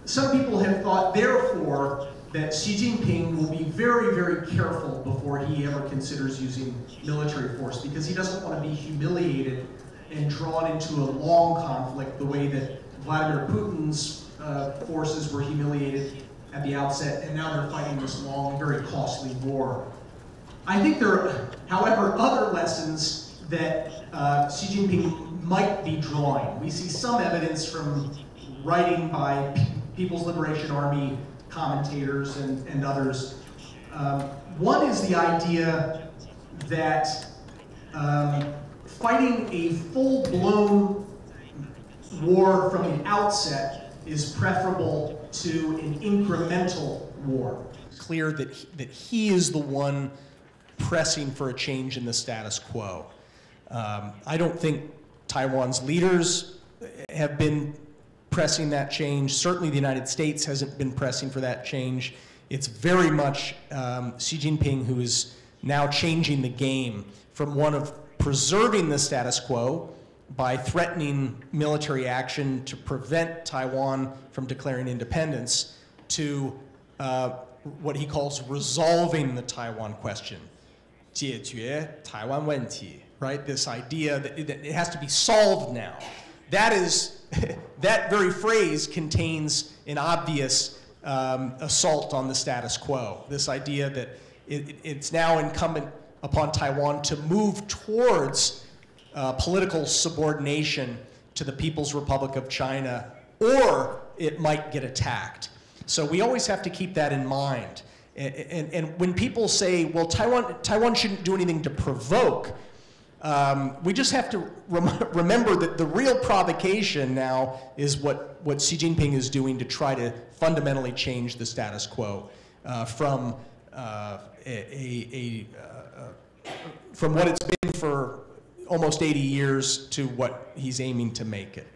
some people have thought, therefore, that Xi Jinping will be very, very careful before he ever considers using military force, because he doesn't want to be humiliated and drawn into a long conflict the way that Vladimir Putin's forces were humiliated at the outset, and now they're fighting this long, very costly war. I think there are, however, other lessons that Xi Jinping might be drawing. We see some evidence from writing by People's Liberation Army commentators and others. One is the idea that fighting a full-blown war from the outset is preferable to an incremental war. It's clear that he is the one pressing for a change in the status quo. I don't think Taiwan's leaders have been pressing that change. Certainly the United States hasn't been pressing for that change. It's very much Xi Jinping who is now changing the game from one of preserving the status quo by threatening military action to prevent Taiwan from declaring independence to what he calls resolving the Taiwan question. 解决台湾问题, right? This idea that it has to be solved now. That is, that very phrase contains an obvious assault on the status quo. This idea that it's now incumbent upon Taiwan to move towards political subordination to the People's Republic of China, or it might get attacked. So we always have to keep that in mind. And when people say, well, Taiwan shouldn't do anything to provoke, we just have to remember that the real provocation now is what Xi Jinping is doing to try to fundamentally change the status quo from from what it's been for almost 80 years to what he's aiming to make it.